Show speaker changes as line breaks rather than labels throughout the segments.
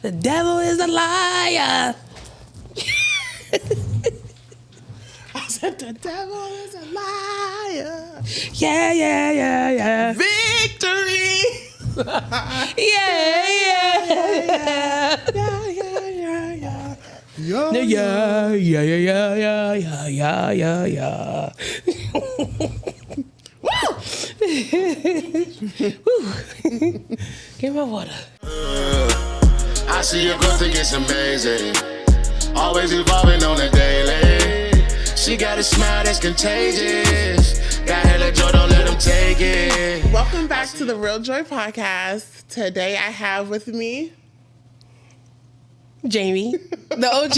The devil is a liar.
I said the devil is a liar.
Yeah, yeah, yeah, yeah.
Victory.
Yeah, yeah, yeah.
Yeah, yeah, yeah, yeah.
Yeah, yeah, yeah, yeah, yeah, yeah, yeah, yeah.
Woo!
Give me water.
I see your growth, think it's amazing. Always evolving on a daily. She got a smile that's contagious. Got hella joy, don't let them take it.
Welcome back to the Real Joy Podcast. Today I have with me
Jamie, the OG.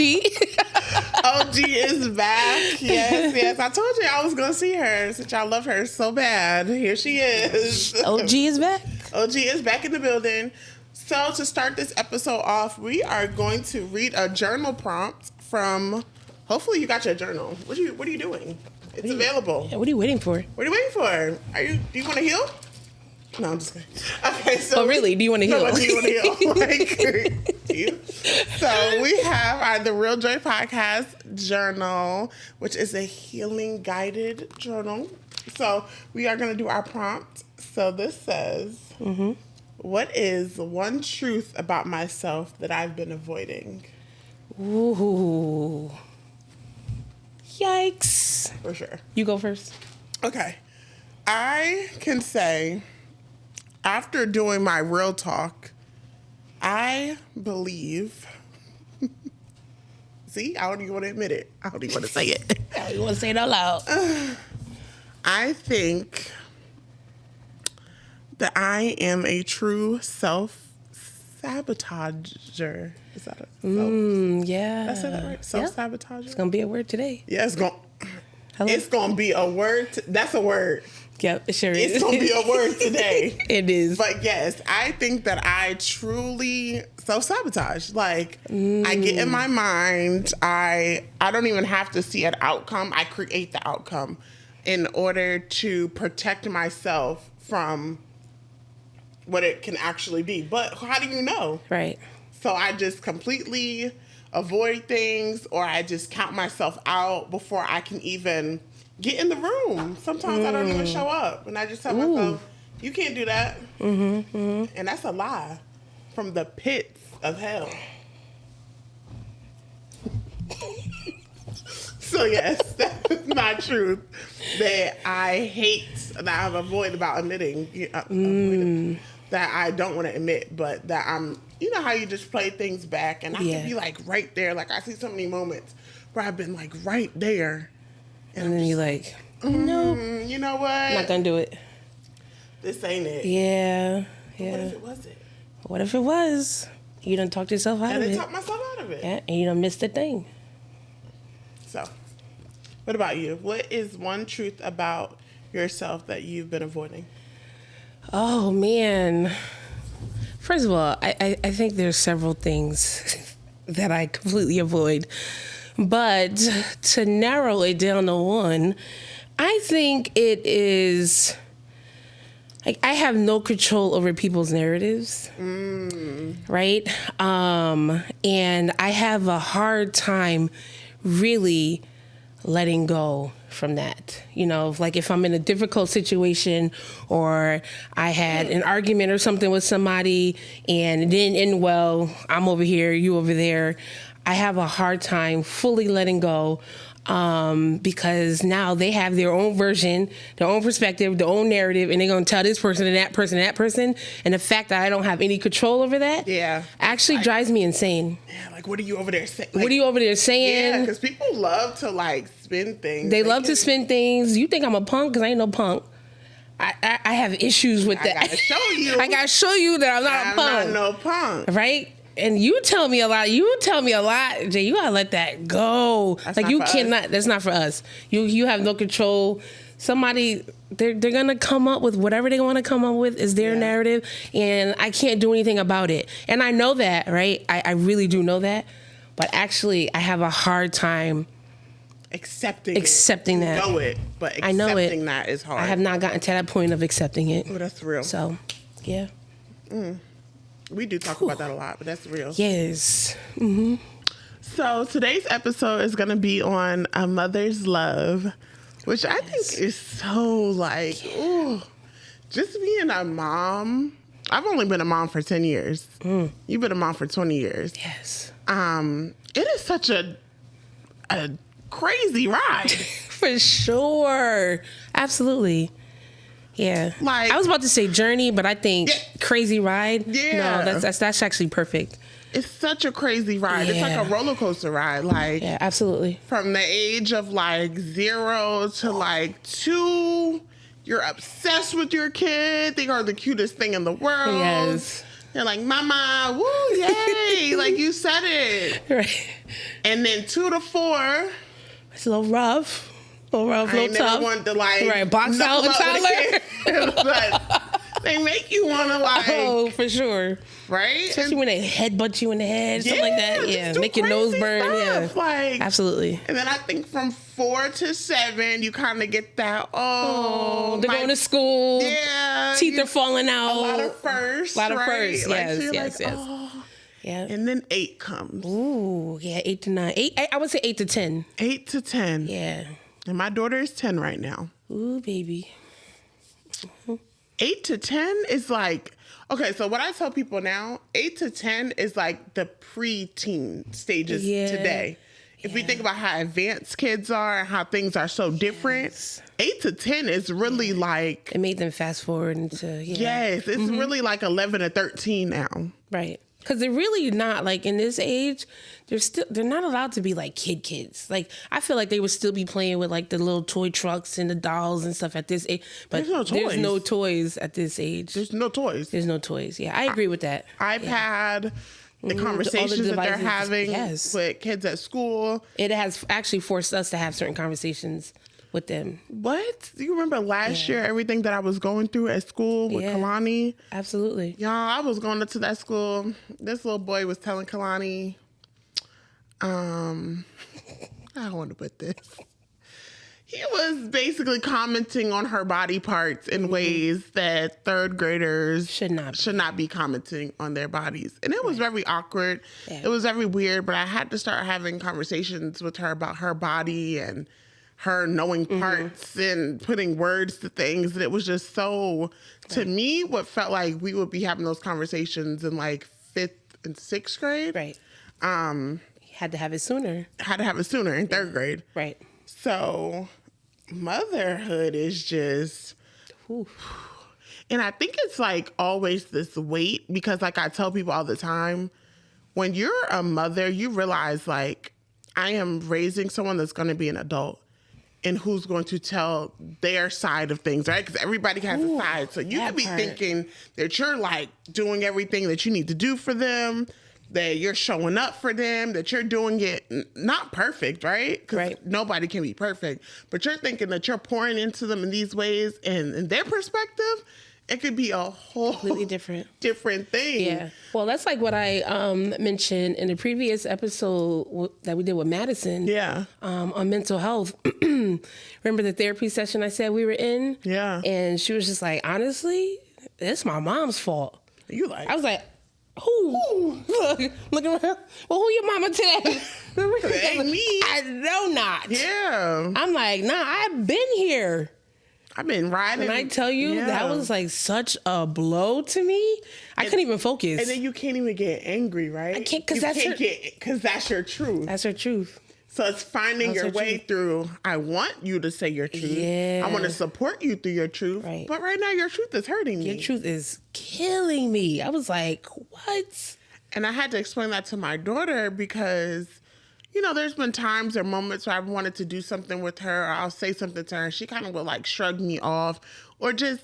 OG is back. Yes. I told you I was going to see her since I love her so bad. Here she is.
OG is back.
OG is back in the building. So to start this episode off, we are going to read a journal prompt from, hopefully you got your journal. What are you doing? It's available.
Yeah, what are you waiting for?
What are you waiting for? Do you want to heal? No, I'm just kidding. Okay, so.
Oh, really? Do you want to heal?
No, do you want to heal? Like, do you? So we have the Real Joy Podcast journal, which is a healing guided journal. So we are going to do our prompt. So this says, What is one truth about myself that I've been avoiding?
Ooh. Yikes.
For sure.
You go first.
Okay. I can say, after doing my real talk, I believe. See, I don't even want to admit it. I don't even want to say it.
You want to say it out loud?
I think that I am a true self-sabotager. Is that a
Yeah.
Did I say that right? Self-sabotager?
It's going to be a word today.
Yeah, it's going
Hello?
to be a word. That's a word.
Yep, it sure is.
It's going to be a word today.
It is.
But yes, I think that I truly self-sabotage. Like, I get in my mind. I don't even have to see an outcome. I create the outcome in order to protect myself from what it can actually be. But how do you know?
Right.
So I just completely avoid things, or I just count myself out before I can even get in the room. Sometimes I don't even show up, and I just tell myself, you can't do that. And that's a lie from the pits of hell. So yes, that's my truth that I hate, that I've avoided about admitting, that I don't want to admit, but that I'm, you know how you just play things back, and I can be like right there. Like I see so many moments where I've been like right there.
And then you're like, no.
You know what?
I'm not going to do it.
This ain't it.
Yeah.
What if it was it?
What if it was? You done talked yourself out
And
of
I
it.
talked myself out of it.
Yeah, and you done missed the thing.
So, what about you? What is one truth about yourself that you've been avoiding?
Oh, man. First of all, I think there's several things that I completely avoid. But to narrow it down to one, I think it is, like, I have no control over people's narratives, right? And I have a hard time really letting go from that. You know, like if I'm in a difficult situation or I had an argument or something with somebody and it didn't end well, I'm over here, you over there. I have a hard time fully letting go because now they have their own version, their own perspective, their own narrative, and they're going to tell this person and that person and that person. And the fact that I don't have any control over that actually drives me insane.
Yeah, like, what are you over there saying?
What are you over there saying?
Yeah, because people love to, like, spin things.
They love to spin things. You think I'm a punk because I ain't no punk. I have issues with that.
I got to show you.
I got to show you that I'm not a punk.
I'm not no punk.
Right? And you tell me a lot. Jay. You gotta let that go.
That's
like
not
you
for
cannot.
us.
That's not for us. You have no control. Somebody they're gonna come up with whatever they want to come up with is their narrative, and I can't do anything about it. And I know that, right? I really do know that. But actually, I have a hard time accepting that.
You know it, but accepting
I know it.
that is hard.
I have not gotten to that point of accepting it.
Oh, that's real.
So, yeah.
We do talk about that a lot, but that's real.
Yes.
So today's episode is going to be on a mother's love, which I think is so like, ooh, just being a mom. I've only been a mom for 10 years. You've been a mom for 20 years.
Yes.
It is such a crazy ride.
For sure. Absolutely. Yeah.
Like,
I was about to say journey, but I think crazy ride.
Yeah.
No, that's actually perfect.
It's such a crazy ride. It's like a roller coaster ride. Like,
Yeah, absolutely.
from the age of like 0 to like 2, you're obsessed with your kid. They are the cutest thing in the world.
Yes.
You're like, mama, woo, yay. Like, you said it.
Right.
And then 2 to 4.
It's a little rough. A little rough, a
I
little
never
tough.
wanted to like
Right, box out
knuckle
a
up with the kid. But they make you want to like,
Oh, for sure.
right?
Especially when they headbutt you in the head, something like that.
just
Yeah,
do
make your nose
crazy
burn.
stuff. Like,
Absolutely.
and then I think from 4 to 7, you kind of get that,
They're
my-
going to school.
Yeah.
Teeth are falling out.
A lot of firsts.
A lot of
right?
firsts.
Like,
Yes,
so you're
yes,
like,
yes.
oh.
Yeah.
And then 8 comes.
Ooh, yeah, 8 to 9. I would say 8 to 10.
8 to 10.
Yeah.
And my daughter is 10 right now.
Ooh, baby.
8 to 10 is like, okay, so what I tell people now, 8 to 10 is like the pre-teen stages today. If we think about how advanced kids are and how things are so different, 8 to 10 is really like...
It made them fast forward into,
Yes, it's really like 11 to 13 now.
Right. Because they're really not, like, in this age, they're not allowed to be, like, kids. Like, I feel like they would still be playing with, like, the little toy trucks and the dolls and stuff at this age. But there's no toys at this age.
There's no toys.
There's no toys. Yeah, I agree with that.
iPad, the conversations that they're having with kids at school.
It has actually forced us to have certain conversations with them.
What? Do you remember last year, everything that I was going through at school with Kalani?
Absolutely.
Y'all, I was going to that school. This little boy was telling Kalani, I don't want to put this. He was basically commenting on her body parts in ways that third graders should not be commenting on their bodies. And it was very awkward. Yeah. It was very weird, but I had to start having conversations with her about her body and her knowing parts and putting words to things. And it was just so, to me, what felt like we would be having those conversations in like 5th and 6th grade.
Right. Had to have it sooner.
Had to have it sooner in 3rd grade.
Right.
So motherhood is just, and I think it's like always this weight, because like I tell people all the time, when you're a mother, you realize like, I am raising someone that's going to be an adult and who's going to tell their side of things, right? Because everybody has a side. So you could be thinking that you're like doing everything that you need to do for them, that you're showing up for them, that you're doing it not perfect, right? Because nobody can be perfect. But you're thinking that you're pouring into them in these ways, and in their perspective, it could be a whole
completely different
thing.
Yeah. Well, that's like what I mentioned in the previous episode that we did with Madison.
Yeah.
On mental health. Remember the therapy session I said we were in?
Yeah.
And she was just like, honestly, it's my mom's fault.
You like?
I was like, who? Look around. Well, who your mama today?
It ain't me.
I know not.
Yeah.
I'm like, nah, I've been here.
I've been riding.
And I tell you, that was like such a blow to me. I couldn't even focus.
And then you can't even get angry, right?
I can't, because
that's your truth.
That's her truth.
So it's finding your way through. I want you to say your truth.
Yeah.
I want to support you through your truth.
Right.
But right now, your truth is hurting me.
Your truth is killing me. I was like, what?
And I had to explain that to my daughter because, you know, there's been times or moments where I've wanted to do something with her, or I'll say something to her, and she kind of will like shrug me off or just,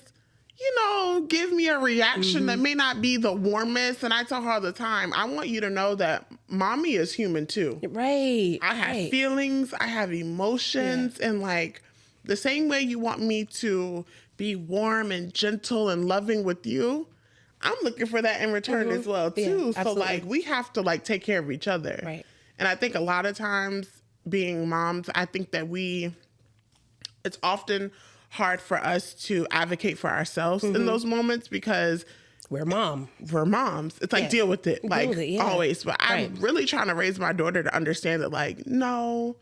you know, give me a reaction that may not be the warmest. And I tell her all the time, I want you to know that mommy is human too.
Right.
I have feelings, I have emotions, and like the same way you want me to be warm and gentle and loving with you, I'm looking for that in return as well too. So like we have to like take care of each other.
Right.
And I think a lot of times being moms, I think that it's often hard for us to advocate for ourselves in those moments because
we're mom.
We're moms. It's like, deal with it. Like, always. But I'm really trying to raise my daughter to understand that, like, no,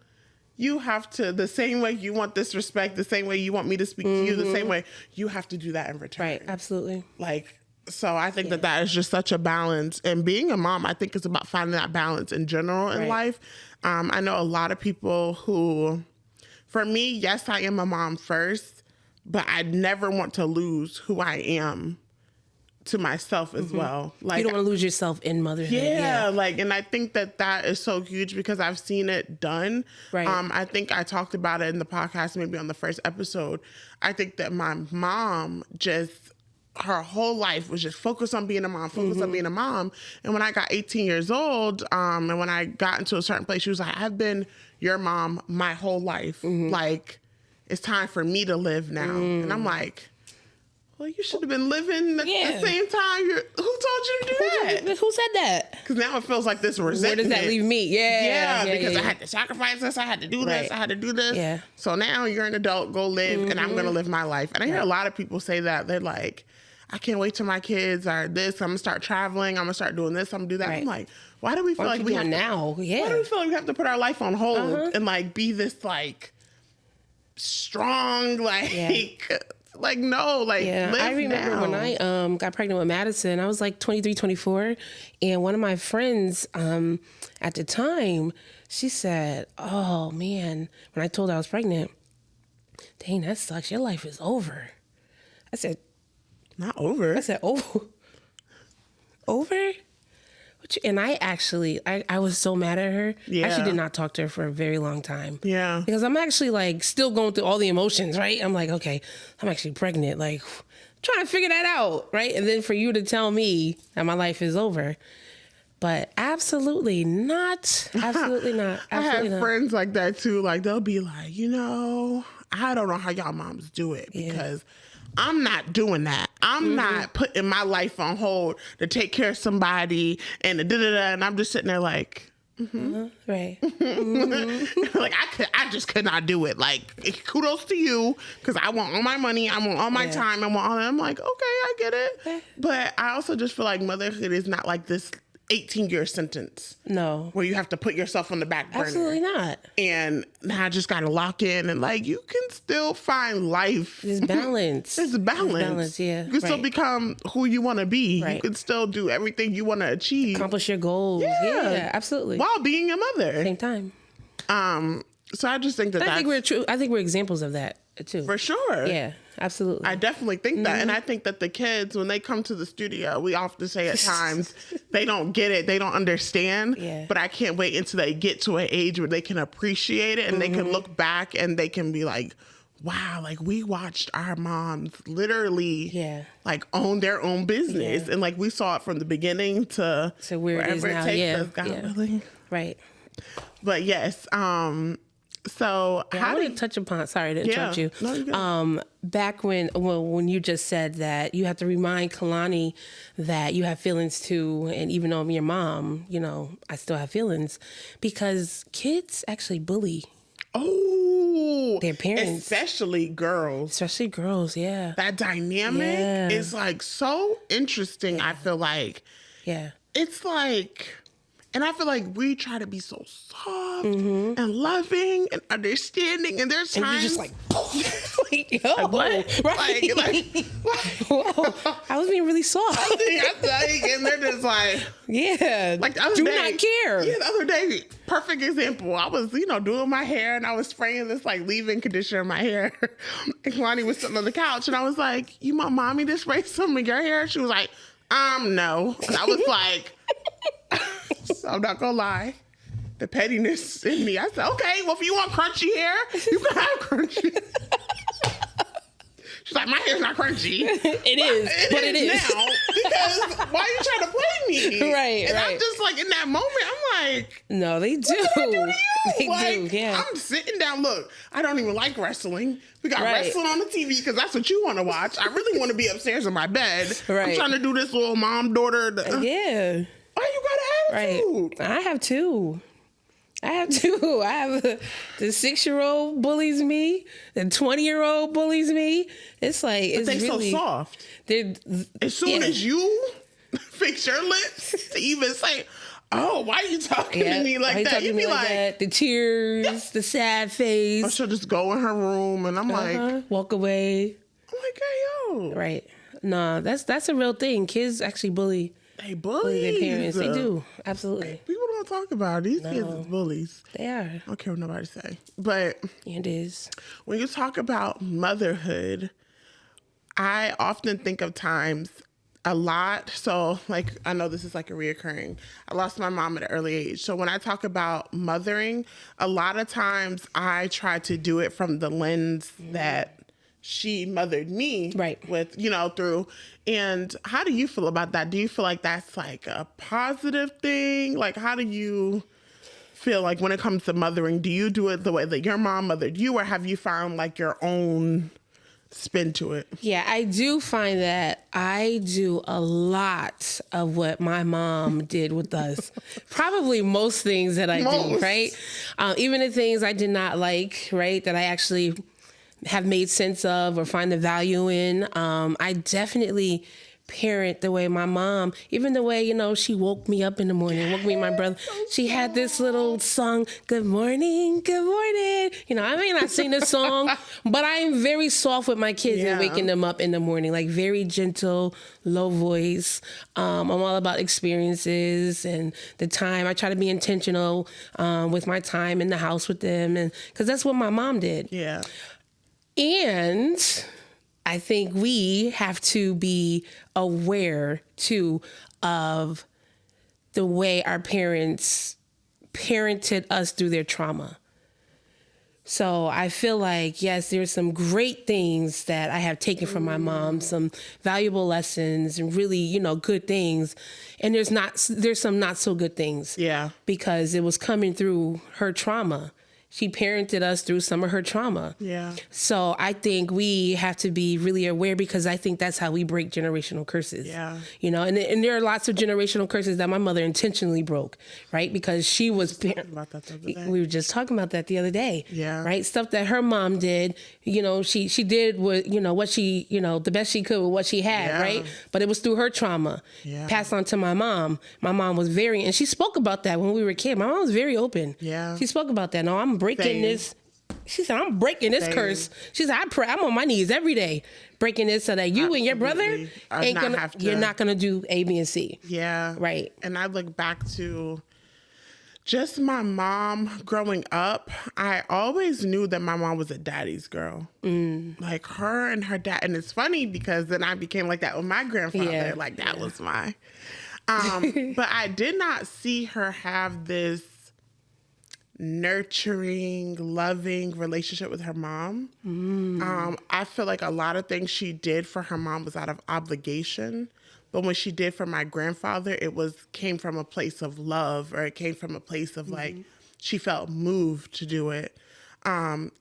you have to, the same way you want this respect, the same way you want me to speak to you, the same way you have to do that in return.
Right. Absolutely.
Like, so I think that is just such a balance. And being a mom, I think it's about finding that balance in general in life. I know a lot of people who, for me, yes, I am a mom first, but I never want to lose who I am to myself as well. Like,
you don't want to lose yourself in motherhood.
Yeah, like, and I think that is so huge because I've seen it done.
Right.
I think I talked about it in the podcast, maybe on the first episode. I think that my mom her whole life was just focused on being a mom, focused on being a mom. And when I got 18 years old, and when I got into a certain place, she was like, I've been your mom my whole life. Like, it's time for me to live now. And I'm like, well, you should have been living at the same time. Who told you to do that?
Who said that?
Because now it feels like this resentment.
Where does that leave me? Yeah,
because I had to sacrifice this. I had to do this. I had to do this.
Yeah.
So now you're an adult. Go live, and I'm going to live my life. And I hear a lot of people say that. They're like, I can't wait till my kids are this. I'm going to start traveling. I'm going to start doing this. I'm going to do that. I'm like, why do we feel like we have
now?
Why do we feel like we have to put our life on hold and like be this like strong, like, no, like, live
I remember
now.
when I got pregnant with Madison, I was like 23, 24. And one of my friends at the time, she said, oh, man, when I told her I was pregnant, dang, that sucks. Your life is over. I said,
not over.
I said, oh, over? And I actually, I was so mad at her.
Yeah.
I actually did not talk to her for a very long time.
Yeah.
Because I'm actually like still going through all the emotions, right? I'm like, okay, I'm actually pregnant. Like, trying to figure that out, right? And then for you to tell me that my life is over. But absolutely not. Absolutely not. Absolutely
I have friends like that too. Like, they'll be like, I don't know how y'all moms do it because I'm not doing that. I'm not putting my life on hold to take care of somebody and and I'm just sitting there like,
right.
like I just could not do it. Like, kudos to you because I want all my money, I want all my time, I want all that. I'm like, okay, I get it. But I also just feel like motherhood is not like this 18-year sentence.
No.
Where you have to put yourself on the back burner.
Absolutely not.
And now I just got to lock in and like, you can still find life.
There's balance.
There's balance.
There's balance, yeah.
You can still become who you want to be.
Right.
You can still do everything you want to achieve.
Accomplish your goals. Yeah, absolutely.
While being a mother.
Same time.
So I just think that
I think we're true. I think we're examples of that too.
For sure.
Yeah, absolutely.
I definitely think that. And I think that the kids, when they come to the studio, we often say at times, they don't get it. They don't understand.
Yeah.
But I can't wait until they get to an age where they can appreciate it and they can look back and they can be like, wow, like we watched our moms literally like own their own business. And like we saw it from the beginning to
where it is now.
takes us, God willing.
Right.
But yes, so
I want to touch upon, sorry to interrupt you.
No, you're good.
Back when you just said that you have to remind Kalani that you have feelings too, and even though I'm your mom, I still have feelings, because kids actually bully their parents.
Especially girls.
Yeah.
That dynamic is like so interesting, I feel like.
Yeah.
It's like, and I feel like we try to be so soft and loving and understanding, and there's times
and you're just like, yo,
what?
Right? Whoa, I was being really soft.
And they're just like,
like
the other
do
day,
not care.
Yeah, the other day, perfect example. I was, doing my hair and I was spraying this like leave-in conditioner in my hair, and Kalani was sitting on the couch, and I was like, "You want mommy to spray some in your hair?" She was like, no. And I was like. So I'm not gonna lie, the pettiness in me. I said, okay, well, if you want crunchy hair, you can have crunchy. She's like, my hair's not crunchy.
It is
now because why are you trying to play me?
Right.
And I'm just like in that moment, I'm like,
no, they do.
What did I do to you?
They
like,
do. Yeah.
I'm sitting down. Look, I don't even like wrestling. We got wrestling on the TV because that's what you want to watch. I really want to be upstairs in my bed.
Right.
I'm trying to do this little mom daughter.
Yeah.
Why you got an attitude?
Right. I have two. I have two. I have the 6-year-old bullies me. The 20-year-old bullies me. It's like, it's
They
really
so soft.
They're,
As soon as you fix your lips to even say, "Oh, why are you talking to me like that?" You'd be like
that. The tears, the sad face.
or she'll just go in her room, and I'm like,
walk away.
I'm like, hey, yo.
Right. No, that's a real thing. Kids actually bully
Bully
their parents. They do. Absolutely.
People don't talk about it. These kids is bullies.
They are.
I don't care what nobody say. But
It is.
when you talk about motherhood, I often think of times a lot. So, like, I know this is like a reoccurring. I lost my mom at an early age. So when I talk about mothering, a lot of times I try to do it from the lens that she mothered me with, through. And how do you feel about that? Do you feel like that's like a positive thing? Like, how do you feel like when it comes to mothering? Do you do it the way that your mom mothered you, or have you found like your own spin to it?
Yeah, I do find that I do a lot of what my mom did with us. Probably most things that I do, right? Even the things I did not like, right, that I actually have made sense of or find the value in. I definitely parent the way my mom, even the way, she woke me up in the morning, woke me and my brother. She had this little song, good morning, good morning. I may not sing this song, but I'm very soft with my kids and waking them up in the morning, like very gentle, low voice. I'm all about experiences and the time. I try to be intentional with my time in the house with them, and because that's what my mom did.
Yeah.
And I think we have to be aware, too, of the way our parents parented us through their trauma. So I feel like, yes, there's some great things that I have taken from my mom, some valuable lessons and really, good things. And there's some not so good things.
Yeah.
Because it was coming through her trauma. She parented us through some of her trauma.
Yeah.
So I think we have to be really aware, because I think that's how we break generational curses.
Yeah.
And there are lots of generational curses that my mother intentionally broke, right? Because she was...
About that the other day.
We were just talking about that the other day.
Yeah.
Right? Stuff that her mom did, she did what, what she, the best she could with what she had, right? But it was through her trauma.
Yeah.
Passed on to my mom. My mom was and she spoke about that when we were kids. My mom was very open.
Yeah.
She spoke about that. No, I'm breaking this. She said, I'm breaking this curse. She said, I'm on my knees every day breaking this so that you and your brother you're not going to do A, B, and C.
Yeah.
Right.
And I look back to just my mom growing up. I always knew that my mom was a daddy's girl. Like her and her dad. And it's funny because then I became like that with my grandfather.
Yeah.
Like that was my... but I did not see her have this nurturing, loving relationship with her mom. I feel like a lot of things she did for her mom was out of obligation, but when she did for my grandfather, came from a place of love, or it came from a place of like she felt moved to do it. And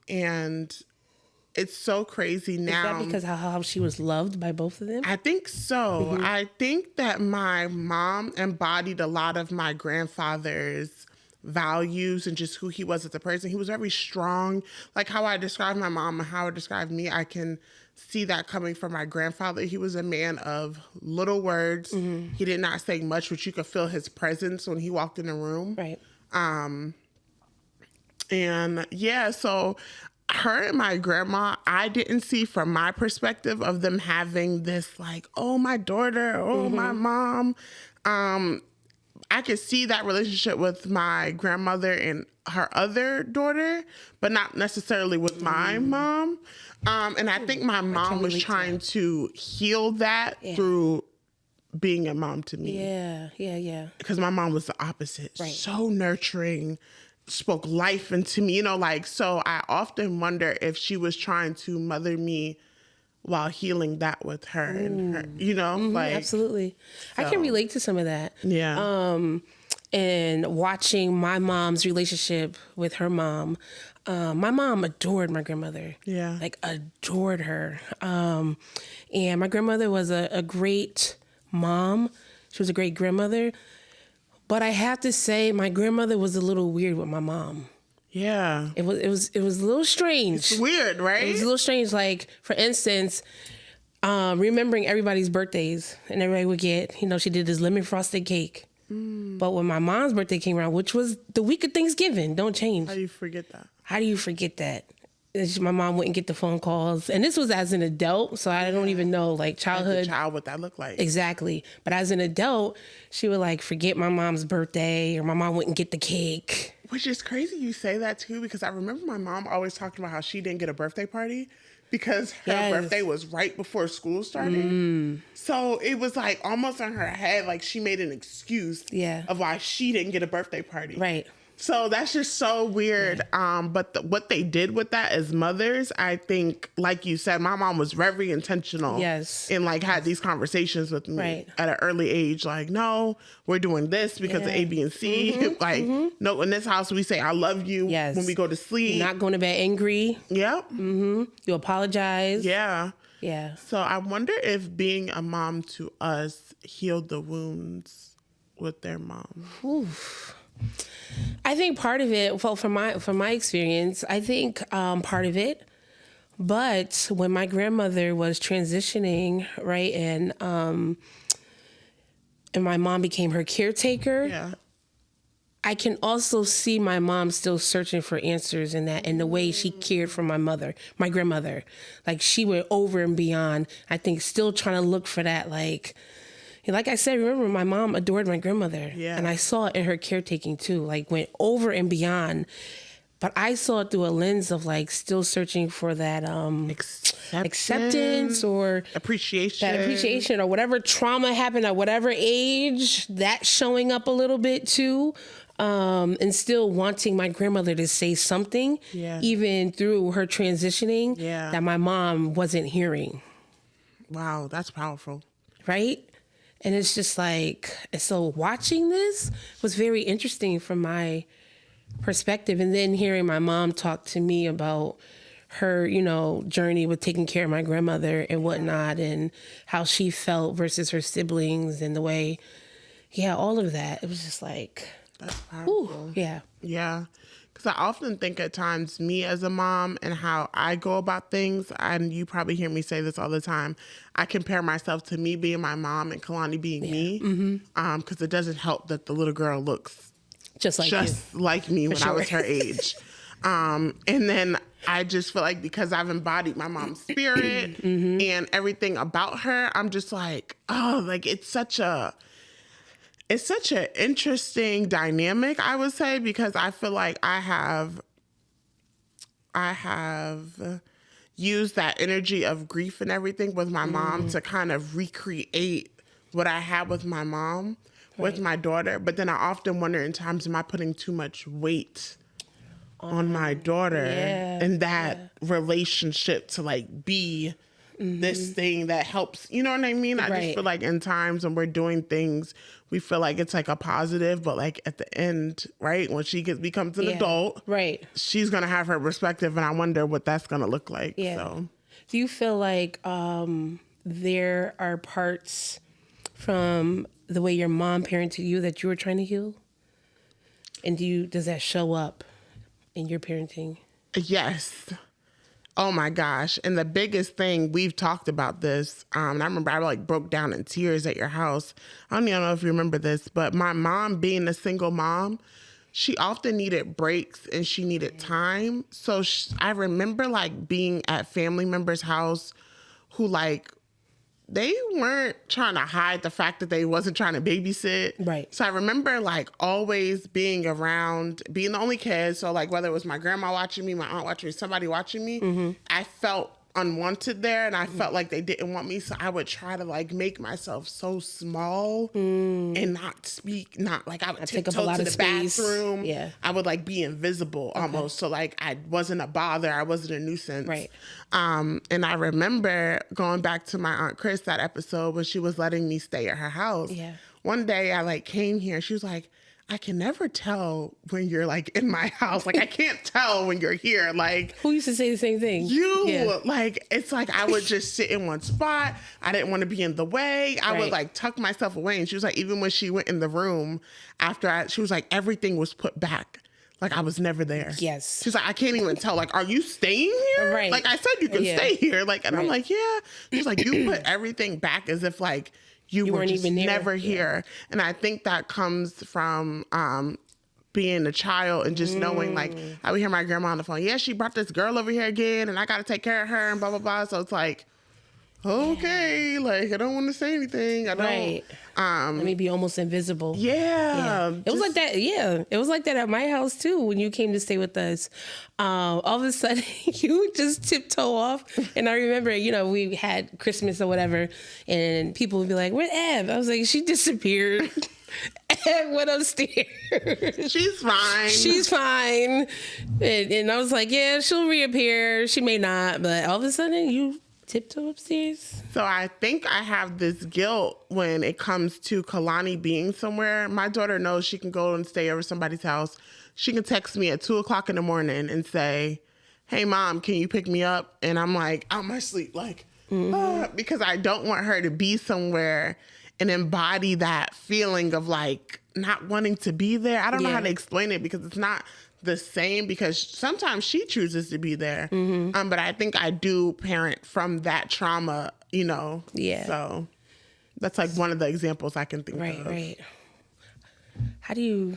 it's so crazy now.
Is that because how she was loved by both of them?
I think so. I think that my mom embodied a lot of my grandfather's values and just who he was as a person. He was very strong. Like how I described my mom and how I described me, I can see that coming from my grandfather. He was a man of little words. He did not say much, but you could feel his presence when he walked in the room.
Right.
And yeah, so her and my grandma, I didn't see from my perspective of them having this like, oh, my daughter, oh, my mom. I could see that relationship with my grandmother and her other daughter, but not necessarily with my mom. And I think my mom was trying to heal that through being a mom to me.
Yeah.
Because my mom was the opposite.
Right.
So nurturing, spoke life into me, so I often wonder if she was trying to mother me while healing that with her and her,
absolutely. So. I can relate to some of that.
Yeah.
And watching my mom's relationship with her mom, my mom adored my grandmother.
Yeah.
Like adored her. And my grandmother was a great mom. She was a great grandmother. But I have to say, my grandmother was a little weird with my mom.
Yeah.
It was a little strange.
It's weird, right?
It was a little strange. Like, for instance, remembering everybody's birthdays, and everybody would get, she did this lemon frosted cake. But when my mom's birthday came around, which was the week of Thanksgiving, don't change.
How do you forget that?
How do you forget that? My mom wouldn't get the phone calls. And this was as an adult, so I don't even know, like, childhood.
As a child, what that looked like.
Exactly. But as an adult, she would, like, forget my mom's birthday, or my mom wouldn't get the cake.
Which is crazy you say that, too, because I remember my mom always talking about how she didn't get a birthday party because her birthday was right before school started. So it was, like, almost in her head, like, she made an excuse of why she didn't get a birthday party.
Right.
So that's just so weird. But what they did with that as mothers, I think, like you said, my mom was very intentional.
Yes.
And like had these conversations with me at an early age. Like, no, we're doing this because of A, B, and C. No, in this house we say I love you when we go to sleep.
You're not going to bed angry.
Yep.
You apologize.
Yeah.
Yeah.
So I wonder if being a mom to us healed the wounds with their mom.
Oof. I think part of it, well, from my experience, I think part of it. But when my grandmother was transitioning, right, and my mom became her caretaker, I can also see my mom still searching for answers in that, and the way she cared for my grandmother, like she went over and beyond. I think still trying to look for that, like I said, remember, my mom adored my grandmother. Yeah. And I saw it in her caretaking too, like went over and beyond. But I saw it through a lens of like still searching for that acceptance or appreciation or whatever trauma happened at whatever age, that showing up a little bit too. And still wanting my grandmother to say something, even through her transitioning, that my mom wasn't hearing.
Wow, that's powerful.
Right? And it's just like, so watching this was very interesting from my perspective. And then hearing my mom talk to me about her, journey with taking care of my grandmother and whatnot, and how she felt versus her siblings and the way, all of that. It was just like,
that's powerful.
Yeah.
Yeah. Because I often think at times, me as a mom and how I go about things, and you probably hear me say this all the time, I compare myself to me being my mom and Kalani being me. Because it doesn't help that the little girl looks
just
like me when I was her age. And then I just feel like because I've embodied my mom's spirit and everything about her, I'm just like, oh, like it's such an interesting dynamic, I would say, because I feel like I have used that energy of grief and everything with my mom to kind of recreate what I had with my mom, with my daughter. But then I often wonder in times, am I putting too much weight on my daughter and that relationship to like be this thing that helps, you know what I mean? I just feel like in times when we're doing things, we feel like it's like a positive, but like at the end, right, when she becomes an adult, she's gonna have her perspective, and I wonder what that's gonna look like. So
do you feel like there are parts from the way your mom parented you that you were trying to heal, and does that show up in your parenting?
Yes. Oh my gosh. And the biggest thing, we've talked about this, and I remember I like broke down in tears at your house. I don't even know if you remember this, but my mom, being a single mom, she often needed breaks and she needed time. So I remember like being at family members' house who like, they weren't trying to hide the fact that they wasn't trying to babysit.
Right.
So I remember like always being around, being the only kid. So like whether it was my grandma watching me, my aunt watching me, somebody watching me, I felt unwanted there, and I felt like they didn't want me. So I would try to like make myself so small and not speak, not like I would
take up a
tiptoe
lot
to
of
the
space.
bathroom. Yeah. I would like be invisible almost. So like I wasn't a bother. I wasn't a nuisance.
Right.
And I remember going back to my Aunt Chris, that episode when she was letting me stay at her house.
Yeah.
One day I like came here. She was like, I can never tell when you're like in my house. Like I can't tell when you're here. Like
Who used to say the same thing?
you, like, it's like I would just sit in one spot. I didn't want to be in the way. I would like tuck myself away. And she was like, even when she went in the room she was like, everything was put back. Like I was never there.
Yes.
She's like, I can't even tell. Like, are you staying here?
Right.
Like I said, you can stay here. Like, and I'm like, yeah. She's like, you put everything back as if like you were just
even there.
never here. And I think that comes from being a child and just knowing, like, I would hear my grandma on the phone, yeah, she brought this girl over here again and I got to take care of her and blah, blah, blah. So it's like, okay, like, I don't want to say anything. I don't.
Right. Let me be almost invisible.
Yeah.
It was like that. Yeah. It was like that at my house too. When you came to stay with us, all of a sudden you would just tiptoe off. And I remember, we had Christmas or whatever and people would be like, where's Ev? I was like, she disappeared. Ev went upstairs.
She's fine.
She's fine. And I was like, yeah, she'll reappear. She may not. But all of a sudden you tiptoe upstairs.
So I think I have this guilt when it comes to Kalani being somewhere. My daughter knows she can go and stay over somebody's house. She can text me at 2:00 in the morning and say, hey, Mom, can you pick me up? And I'm like, out my sleep, like, because I don't want her to be somewhere and embody that feeling of like not wanting to be there. I don't know how to explain it because it's not the same, because sometimes she chooses to be there. But I think I do parent from that trauma,
Yeah.
So that's like one of the examples I can think of.
Right. How do you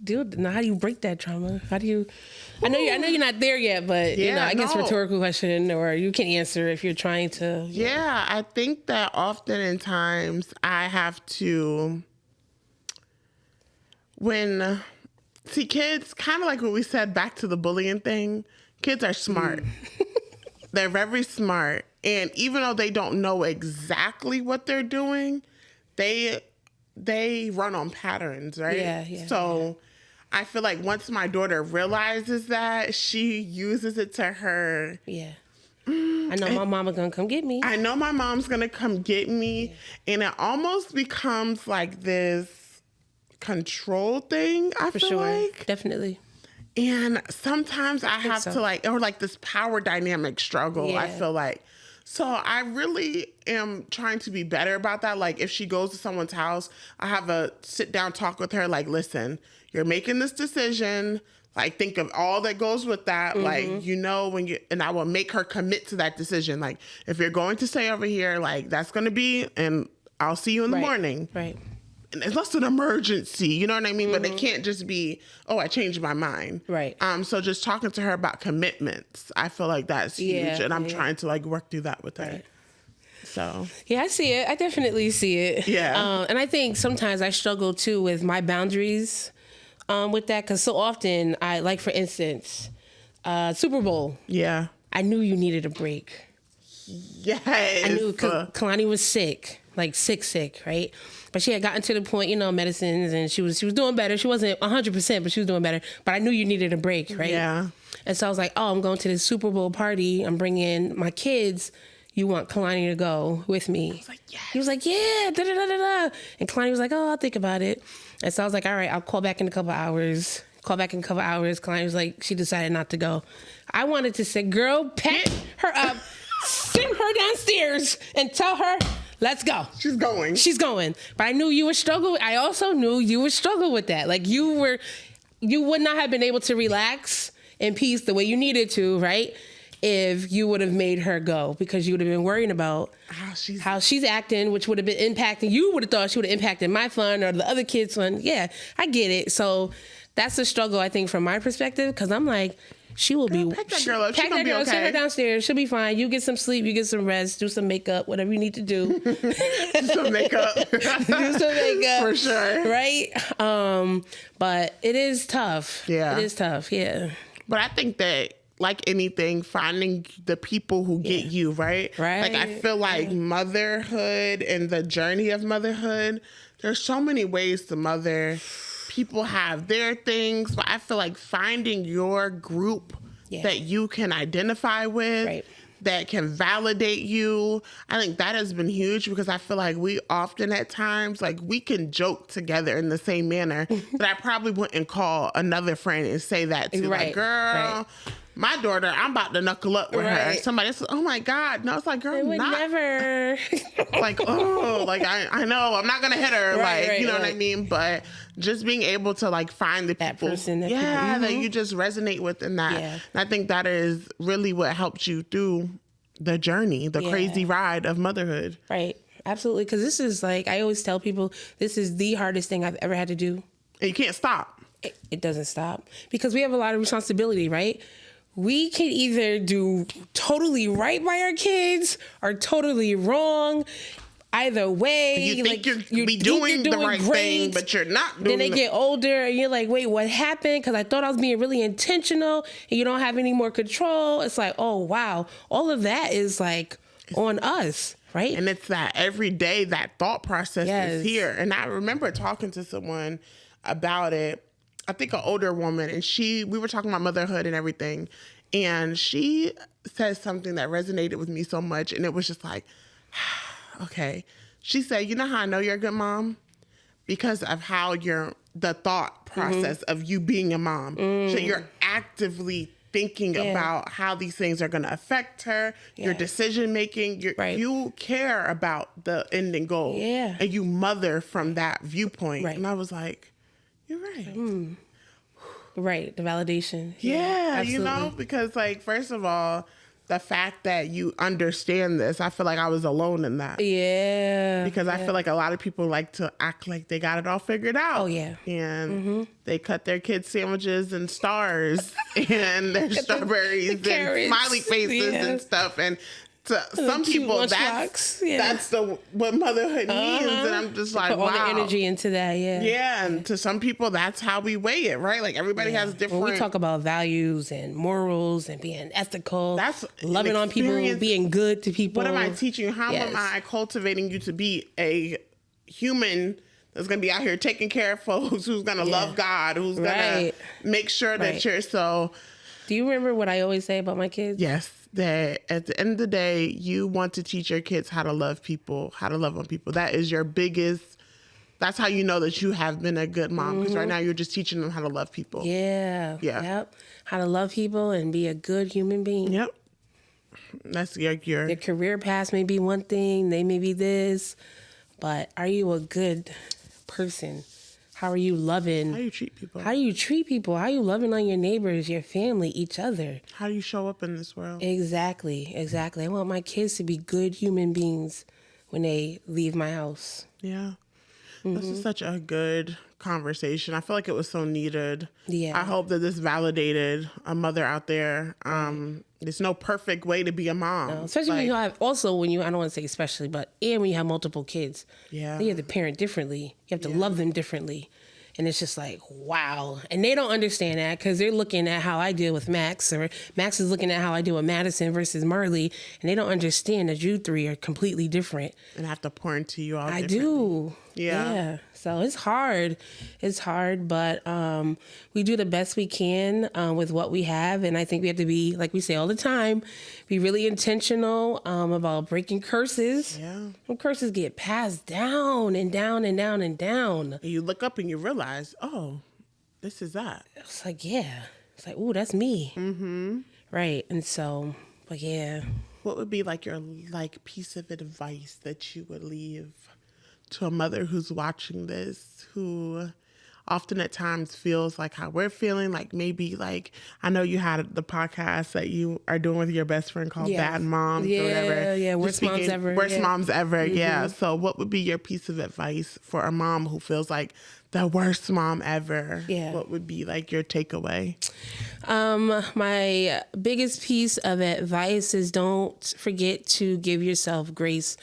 how do you break that trauma? How do you, I know you're not there yet, but I guess rhetorical question, or you can answer if you're trying to.
Yeah, I think that often in times I have to, see, kids, kind of like what we said back to the bullying thing, kids are smart. They're very smart. And even though they don't know exactly what they're doing, they run on patterns, right?
Yeah.
So I feel like once my daughter realizes that, she uses it to her.
Yeah. I know my mama gonna come get me.
I know my mom's gonna come get me. And it almost becomes like this control thing, I feel like.
Definitely.
And sometimes I have to or like this power dynamic struggle, I feel like. So I really am trying to be better about that. Like if she goes to someone's house, I have a sit down talk with her, like, listen, you're making this decision. Like think of all that goes with that. Like, and I will make her commit to that decision. Like if you're going to stay over here, like that's going to be, and I'll see you in the morning.
Right.
Unless an emergency, you know what I mean? But it can't just be, oh, I changed my mind.
Right.
So just talking to her about commitments, I feel like that's huge. And I'm trying to like work through that with her.
Right.
So.
Yeah, I see it. I definitely see it.
Yeah.
And I think sometimes I struggle too with my boundaries with that. Because so often like for instance, Super Bowl.
Yeah.
I knew you needed a break.
Yes.
I knew Kalani was sick, like sick, right? But she had gotten to the point, medicines, and she was doing better. She wasn't 100%, but she was doing better. But I knew you needed a break, right?
Yeah.
And so I was like, oh, I'm going to this Super Bowl party. I'm bringing my kids. You want Kalani to go with me? I was like, yes. He was like, yeah, da-da-da-da-da. And Kalani was like, oh, I'll think about it. And so I was like, all right, I'll call back in a couple hours. Kalani was like, she decided not to go. I wanted to say, girl, pack her up, send her downstairs, and tell her, let's go.
She's going.
But I knew you would struggle. I also knew you would struggle with that. Like you would not have been able to relax in peace the way you needed to, right? If you would have made her go, because you would have been worrying about how she's acting, which would have been impacting. You would have thought she would have impacted my fun or the other kids' fun. Yeah, I get it. So that's a struggle, I think, from my perspective, because I'm like, she will be.
Pack that girl up. She's gonna be okay.
Send her downstairs. She'll be fine. You get some sleep. You get some rest. Do some makeup. Whatever you need to do.
Do some makeup. For sure.
Right. But it is tough.
Yeah.
It is tough. Yeah.
But I think that, like anything, finding the people who get you, right?
Right.
Like I feel like motherhood and the journey of motherhood, there's so many ways to mother. People have their things, but I feel like finding your group that you can identify with, that can validate you. I think that has been huge because I feel like we often at times, like we can joke together in the same manner that I probably wouldn't call another friend and say that to.
Right,
like, girl, my daughter, I'm about to knuckle up with her. Somebody says, oh my God. No, it's like, girl,
I would never.
Like, oh, like I know I'm not gonna hit her. You know what I mean? But just being able to like find that people,
person that
that you just resonate with in that.
Yeah.
And I think that is really what helped you through the journey, the crazy ride of motherhood.
Right. Absolutely. Because this is like, I always tell people, this is the hardest thing I've ever had to do.
And you can't stop.
It doesn't stop because we have a lot of responsibility, right? We can either do totally right by our kids or totally wrong. Either way,
you think you're doing the right thing, but you're not doing.
Then they get older, and you're like, "Wait, what happened?" Because I thought I was being really intentional, and you don't have any more control. It's like, oh wow, all of that is like on us, right?
And it's that every day that thought process is here. And I remember talking to someone about it. I think an older woman, and we were talking about motherhood and everything, and she said something that resonated with me so much, and it was just like, okay. She said, you know how I know you're a good mom? Because of how the thought process of you being a mom. So you're actively thinking about how these things are going to affect her, your decision making. You care about the ending goal, and you mother from that viewpoint. Right. And I was like, you're right.
Right, the validation.
Yeah, you know, because like, first of all, the fact that you understand this, I feel like I was alone in that.
Yeah.
Because I feel like a lot of people like to act like they got it all figured out.
Oh, yeah.
And they cut their kids' sandwiches and stars and their strawberries and smiley faces and stuff. And to some people, that's what motherhood means. And I'm just like,
put all the energy into that,
Yeah, and to some people, that's how we weigh it, right? Like everybody has different.
When we talk about values and morals and being ethical, that's loving on people, being good to people.
What am I teaching you? How am I cultivating you to be a human that's going to be out here taking care of folks, who's going to love God, who's going to make sure that you're so.
Do you remember what I always say about my kids?
Yes. That at the end of the day, you want to teach your kids how to love people, how to love on people. That is your biggest, that's how you know that you have been a good mom. Because right now you're just teaching them how to love people.
Yeah. Yep. How to love people and be a good human being.
Yep. That's your
their career path may be one thing, they may be this, but are you a good person? How are you loving?
How do you treat people?
How do you treat people? How are you loving on your neighbors, your family, each other?
How do you show up in this world?
Exactly. I want my kids to be good human beings when they leave my house.
Yeah. This is such a good conversation. I feel like it was so needed.
Yeah.
I hope that this validated a mother out there. There's no perfect way to be a mom.
No, especially when you have, I don't want to say especially, but when you have multiple kids.
Yeah.
You have to parent differently. You have to love them differently. And it's just like, wow. And they don't understand that because they're looking at how I deal with Max, or Max is looking at how I deal with Madison versus Marley. And they don't understand that you three are completely different.
And I have to pour into you all
I do.
Yeah.
So it's hard. But we do the best we can with what we have. And I think we have to be, like we say all the time, be really intentional about breaking curses.
Yeah.
When curses get passed down and down and down and down.
And you look up and you realize, oh, this is that.
It's like, It's like, ooh, that's me. Mm-hmm. Right. And so, but yeah.
What would be like your piece of advice that you would leave to a mother who's watching this, who often at times feels like how we're feeling, like maybe like, I know you had the podcast that you are doing with your best friend called Bad Moms or whatever.
Yeah, Worst Moms Ever.
Worst Moms Ever, yeah. So what would be your piece of advice for a mom who feels like the worst mom ever?
Yeah.
What would be like your takeaway?
My biggest piece of advice is don't forget to give yourself grace.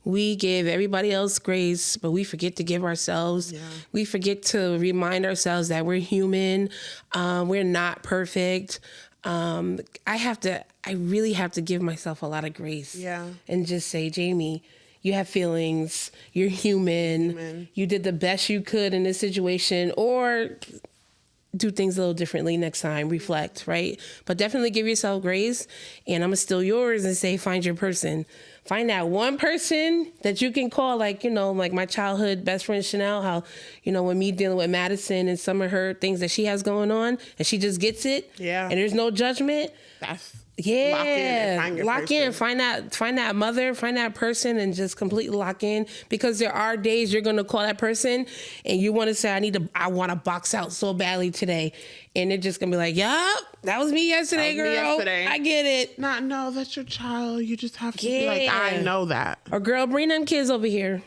We give everybody else grace, but we forget to give ourselves. Yeah. We forget to remind ourselves that we're human. We're not perfect. I really have to give myself a lot of grace.
Yeah.
And just say, Jamie, you have feelings. You're human. You did the best you could in this situation, or do things a little differently next time, reflect, right? But definitely give yourself grace. And I'm going to steal yours and say, find your person. Find that one person that you can call, like, you know, like my childhood best friend Chanel, how, you know, when me dealing with Madison and some of her things that she has going on, and she just gets it.
Yeah.
And there's no judgment.
That's
Yeah,
lock in and find your person.
find that mother, find that person, and just completely lock in. Because there are days you're gonna call that person, and you want to say, I want to box out so badly today, and they're just gonna be like, "Yup, that was me yesterday, girl. I get it."
No, that's your child. You just have to be like, I know that.
Or girl, bring them kids over here.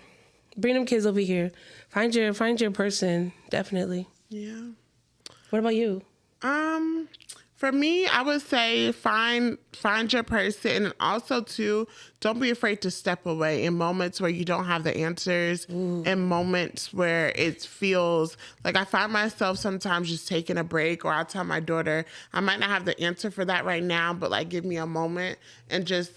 Find your person, definitely.
Yeah.
What about you?
For me, I would say find your person, and also too, don't be afraid to step away in moments where you don't have the answers, in moments where it feels like I find myself sometimes just taking a break, or I'll tell my daughter, I might not have the answer for that right now, but like give me a moment, and just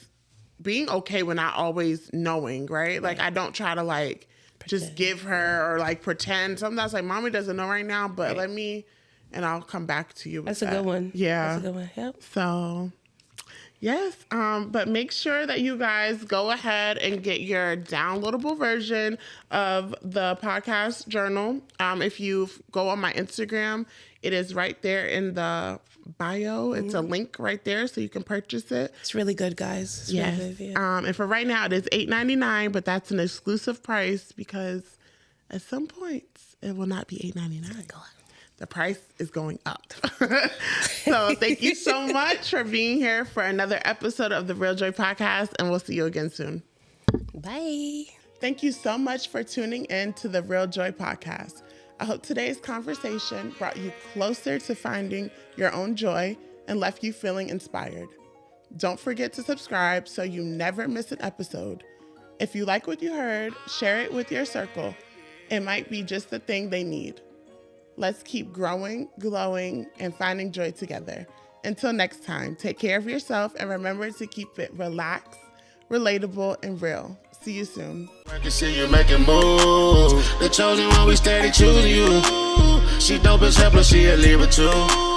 being okay with not always knowing, right? Like I don't try to like just give her or like pretend. Sometimes like mommy doesn't know right now, but let me. And I'll come back to you with
That's
that.
a good one.
Yeah.
That's a good one. Yep.
So, yes. But make sure that you guys go ahead and get your downloadable version of the podcast journal. If you go on my Instagram, it is right there in the bio. It's a link right there, so you can purchase it.
It's really good, guys. It's
yes.
really good, yeah.
And for right now, it is $8.99, but that's an exclusive price because at some points it will not be $8.99. The price is going up. So thank you so much for being here for another episode of the Real Joy Podcast, and we'll see you again soon.
Bye.
Thank you so much for tuning in to the Real Joy Podcast. I hope today's conversation brought you closer to finding your own joy and left you feeling inspired. Don't forget to subscribe so you never miss an episode. If you like what you heard, share it with your circle. It might be just the thing they need. Let's keep growing, glowing, and finding joy together. Until next time, take care of yourself and remember to keep it relaxed, relatable, and real. See you soon.
I can see you making moves. The chosen one, we steady choosing you. She dope as hell, but she a leaver too.